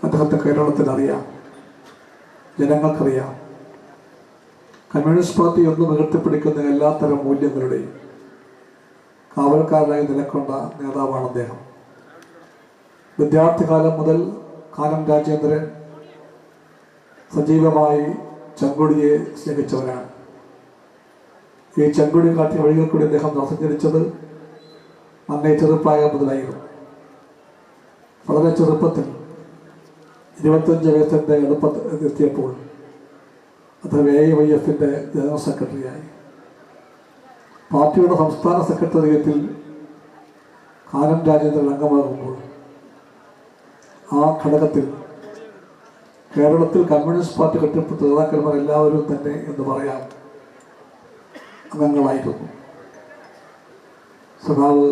അദ്ദേഹത്തെ കേരളത്തിനറിയാം, ജനങ്ങൾക്കറിയാം. Communist party ഒന്നും ഉയർത്തിപ്പിടിക്കുന്ന എല്ലാത്തരം മൂല്യങ്ങളുടെയും കാവൽക്കാരനായി നിലകൊണ്ട നേതാവാണ് അദ്ദേഹം. വിദ്യാർത്ഥികാലം മുതൽ കാനം രാജേന്ദ്രൻ സജീവമായി ചെങ്കൊടിയെ സ്നേഹിച്ചവരാണ്. ഈ ചെങ്കൊടി കാട്ടിയ വഴികൾ കൂടി അദ്ദേഹം സഞ്ചരിച്ചത് നന്നേ ചെറുപ്രായം മുതലായിരുന്നു. വളരെ ചെറുപ്പത്തിൽ 25 വയസ്സിൻ്റെ എളുപ്പത്തിലെത്തിയപ്പോൾ അദ്ദേഹം AIYFൻ്റെ ജനറൽ സെക്രട്ടറിയായി. പാർട്ടിയുടെ സംസ്ഥാന സെക്രട്ടേറിയറ്റിൽ കാനം രാജേന്ദ്രൻ അംഗമാകുമ്പോൾ ആ ഘടകത്തിൽ കേരളത്തിൽ കമ്മ്യൂണിസ്റ്റ് പാർട്ടി കെട്ടിപ്പടുത്ത നേതാക്കന്മാർ എല്ലാവരും തന്നെ എന്ന് പറയാം അംഗങ്ങളായിരുന്നു. സഖാവ്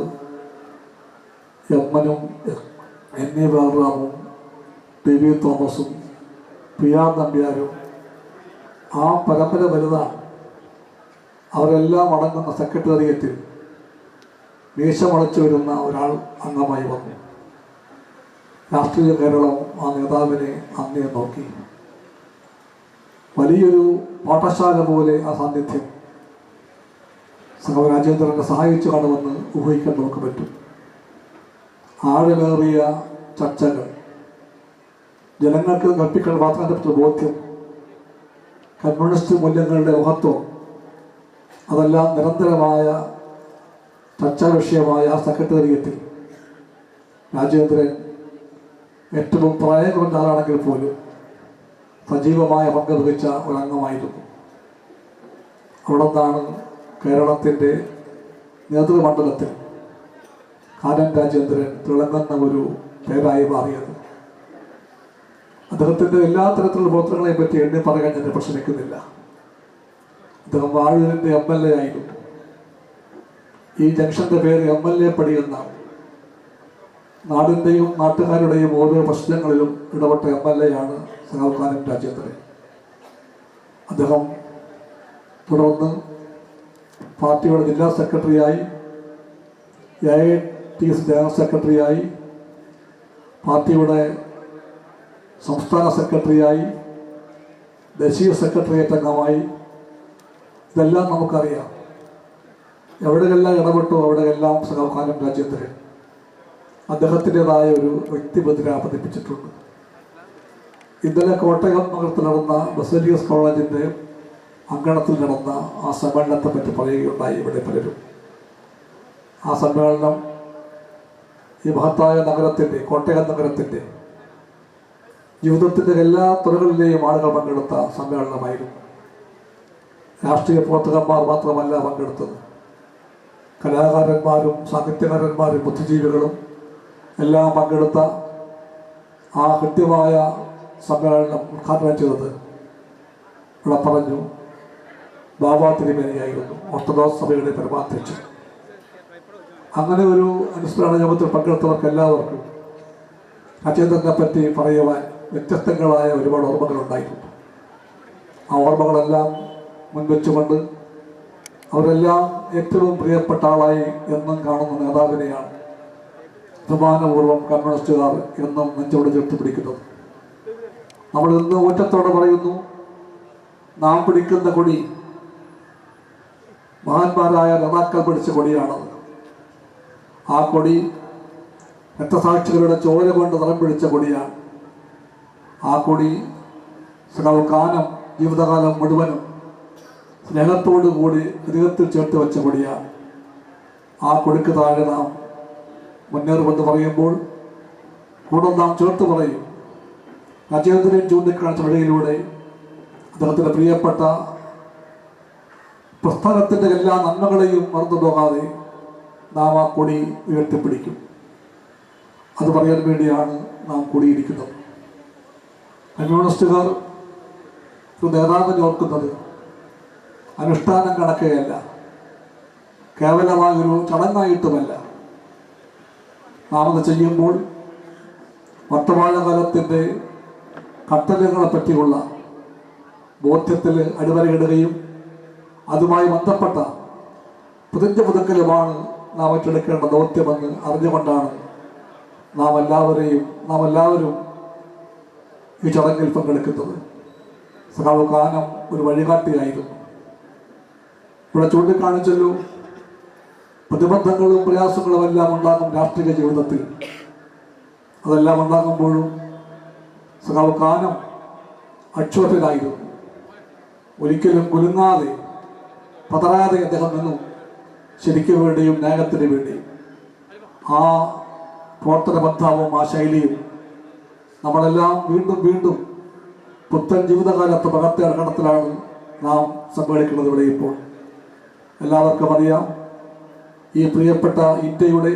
എമ്മനും NA ബാലറാമും PV തോമസും PR നമ്പ്യാരും ആ പരമ്പര വലുതാണ്. അവരെല്ലാം അടങ്ങുന്ന സെക്രട്ടേറിയറ്റിൽ മീശ മുളച്ചു വരുന്ന ഒരാൾ അംഗമായി വന്നു. രാഷ്ട്രീയ കേരളം ആ നേതാവിനെ അന്നേ നോക്കി. വലിയൊരു പാഠശാല പോലെ ആ സാന്നിധ്യം സഖാവ് രാജേന്ദ്രനെ സഹായിച്ചു കാണുമെന്ന് ഊഹിക്കാൻ നമുക്ക് പറ്റും. ആഴമേറിയ ചർച്ചകൾ, ജനങ്ങൾക്ക് കൽപ്പിക്കാൻ പ്രാധാന്യപ്പെട്ട ബോധ്യം, കമ്മ്യൂണിസ്റ്റ് മൂല്യങ്ങളുടെ മഹത്വം, അതെല്ലാം നിരന്തരമായ ചർച്ചാ വിഷയമായ ആ സെക്രട്ടേറിയറ്റിൽ രാജേന്ദ്രൻ ഏറ്റവും പ്രായം കുറഞ്ഞ ആളാണെങ്കിൽ പോലും സജീവമായ പങ്ക് വഹിച്ച ഒരംഗമായിരുന്നു. അവിടെ നിന്നാണ് കേരളത്തിൻ്റെ നേതൃമണ്ഡലത്തിൽ കാനം രാജേന്ദ്രൻ തിളങ്ങുന്ന ഒരു പേരായി മാറിയത്. അദ്ദേഹത്തിൻ്റെ എല്ലാ തരത്തിലുള്ള പ്രവർത്തനങ്ങളെ പറ്റി എണ്ണി പറയാൻ ഞാൻ പ്രശ്നിക്കുന്നില്ല. അദ്ദേഹം വാഴൂരിൻ്റെ MLA ആയിരുന്നു. ഈ ജംഗ്ഷൻ്റെ പേര് MLA പടി എന്നാണ്. നാടിൻ്റെയും നാട്ടുകാരുടെയും ഓരോ പ്രശ്നങ്ങളിലും ഇടപെട്ട MLA ആണ് സഖാവ് കാനം രാജേന്ദ്രൻ. അദ്ദേഹം തുടർന്ന് പാർട്ടിയുടെ ജില്ലാ സെക്രട്ടറിയായി, AITC ജനറൽ സെക്രട്ടറിയായി, പാർട്ടിയുടെ സംസ്ഥാന സെക്രട്ടറിയായി, ദേശീയ സെക്രട്ടേറിയറ്റ് അംഗമായി. ഇതെല്ലാം നമുക്കറിയാം. എവിടെയെല്ലാം ഇടപെട്ടു അവിടെയെല്ലാം സഖാവ് കാനം രാജേന്ദ്രൻ അദ്ദേഹത്തിൻ്റെതായ ഒരു വ്യക്തിമുദ്ര പതിപ്പിച്ചിട്ടുണ്ട്. ഇന്നലെ കോട്ടയം നഗരത്തിൽ നടന്ന ബസേലിയസ് കോളേജിൻ്റെ അങ്കണത്തിൽ നടന്ന ആ സമ്മേളനത്തെ പറ്റി പറയുകയുണ്ടായി ഇവിടെ പലരും. ആ സമ്മേളനം ഈ മഹത്തായ നഗരത്തിൻ്റെ, കോട്ടയം നഗരത്തിൻ്റെ ജീവിതത്തിൻ്റെ എല്ലാ തുറകളിലെയും ആളുകൾ പങ്കെടുത്ത സമ്മേളനമായിരുന്നു. രാഷ്ട്രീയ പ്രവർത്തകന്മാർ മാത്രമല്ല പങ്കെടുത്തത്, കലാകാരന്മാരും സാഹിത്യകാരന്മാരും ബുദ്ധിജീവികളും എല്ലാം പങ്കെടുത്ത ആ കൃത്യമായ സമ്മേളനം ഉദ്ഘാടനം ചെയ്തത് ഇവിടെ പറഞ്ഞു ബാബാ തിരുമേനിയായിരുന്നു, ഓർത്തഡോക്സ് സഭയുടെ പരമാധ്യക്ഷൻ. അങ്ങനെ ഒരു അനുസ്മരണ യോഗത്തിൽ പങ്കെടുത്തവർക്ക് എല്ലാവർക്കും രാജേന്ദ്രനെ പറ്റി പറയുവാൻ വ്യത്യസ്തങ്ങളായ ഒരുപാട് ഓർമ്മകളുണ്ടായിരുന്നു. ആ ഓർമ്മകളെല്ലാം മുൻവെച്ചുകൊണ്ട് അവരെല്ലാം ഏറ്റവും പ്രിയപ്പെട്ട ആളായി എന്നും കാണുന്ന നേതാവിനെയാണ് അഭിമാനപൂർവ്വം കമ്മ്യൂണിസ്റ്റുകാർ എന്നും നെഞ്ചോട് ചേർത്ത് പിടിക്കുന്നത്. നമ്മൾ ഇന്ന് ഊറ്റത്തോടെ പറയുന്നു, നാം പിടിക്കുന്ന കൊടി മഹാന്മാരായ നേതാക്കൾ പിടിച്ച കൊടിയാണത്. ആ കൊടി രക്തസാക്ഷികളുടെ ചോര കൊണ്ട് നിറം പിടിച്ച കൊടിയാണ്. ആ കൊടി സഖാവ് കാനം ജീവിതകാലം മുഴുവനും സ്നേഹത്തോടു കൂടി ഹൃദയത്തിൽ ചേർത്ത് വെച്ച കൊടിയാണ്. ആ കൊടിക്ക് താഴെ നാം മുന്നേറുമെന്ന് പറയുമ്പോൾ കൂടെ നാം ചേർത്ത് പറയും, രാജേന്ദ്രൻ ചൂണ്ടിക്കാണിച്ച വഴിയിലൂടെ അദ്ദേഹത്തിൻ്റെ പ്രിയപ്പെട്ട പ്രസ്ഥാനത്തിൻ്റെ എല്ലാ നന്മകളെയും മറന്നു പോകാതെ നാം ആ കൊടി ഉയർത്തിപ്പിടിക്കും. അത് പറയാൻ വേണ്ടിയാണ് നാം കൂടിയിരിക്കുന്നത്. കമ്മ്യൂണിസ്റ്റുകാർ ഒരു നേതാവിനെ ഓർക്കുന്നത് അനുഷ്ഠാനം കണക്കുകയല്ല, കേവലമായൊരു ചടങ്ങായിട്ടുമല്ല. നാം അത് ചെയ്യുമ്പോൾ വർത്തമാനകാലത്തിൻ്റെ കർത്തവ്യങ്ങളെ പറ്റിയുള്ള ബോധ്യത്തിൽ അടിവരയിടുകയും അതുമായി ബന്ധപ്പെട്ട പ്രതിജ്ഞ പുതുക്കലുമാണ് നാം ഏറ്റെടുക്കേണ്ട ദൗത്യമെന്ന് അറിഞ്ഞുകൊണ്ടാണ് നാം എല്ലാവരും ഈ ചടങ്ങിൽ പങ്കെടുക്കുന്നത്. സഖാവ് കാനം ഒരു വഴികാട്ടിയായിരുന്നു. ഇവിടെ ചൂണ്ടിക്കാണിച്ചല്ലോ, പ്രതിബന്ധങ്ങളും പ്രയാസങ്ങളും എല്ലാം ഉണ്ടാകും രാഷ്ട്രീയ ജീവിതത്തിൽ. അതെല്ലാം ഉണ്ടാകുമ്പോഴും സഖാവ് കാനം അക്ഷോഭ്യനായിരുന്നു. ഒരിക്കലും കുലുങ്ങാതെ പതറാതെ അദ്ദേഹം നിന്നു, ശരിക്കു വേണ്ടിയും ന്യായത്തിന് വേണ്ടിയും. ആ പ്രവർത്തന ബന്ധാവും ആ ശൈലിയും നമ്മളെല്ലാം വീണ്ടും വീണ്ടും പുത്തൻ ജീവിതകാലത്ത് പകർത്തിയ കടത്തിലാണ് നാം സമ്മേളിക്കുന്നത്. ഇവിടെ ഇപ്പോൾ എല്ലാവർക്കും അറിയാം, ഈ പ്രിയപ്പെട്ട ഇന്ത്യയുടെ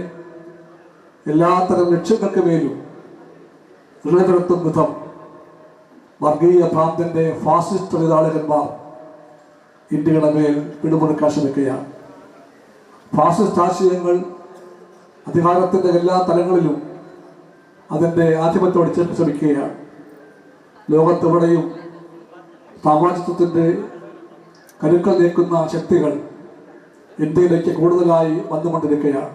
എല്ലാത്തരം ലക്ഷ്യങ്ങൾക്ക് മേലും നിലനിർത്തും വിധം വർഗീയ ഭ്രാന്തന്റെ ഫാസിസ്റ്റ് വിതാളകന്മാർ ഇന്ത്യയുടെ മേൽ പിടിമുറുക്കാൻ ശ്രമിക്കുകയാണ്. ഫാസിസ്റ്റ് ആശയങ്ങൾ അധികാരത്തിൻ്റെ എല്ലാ തലങ്ങളിലും അതിൻ്റെ ആധിപത്യം അടിച്ചേൽപ്പിക്കാൻ ശ്രമിക്കുകയാണ്. ലോകത്തെവിടെയും സാമ്രാജ്യത്വത്തിൻ്റെ കരുക്കൾ നീക്കുന്ന ശക്തികൾ ഇന്ത്യയിലേക്ക് കൂടുതലായി വന്നുകൊണ്ടിരിക്കുകയാണ്.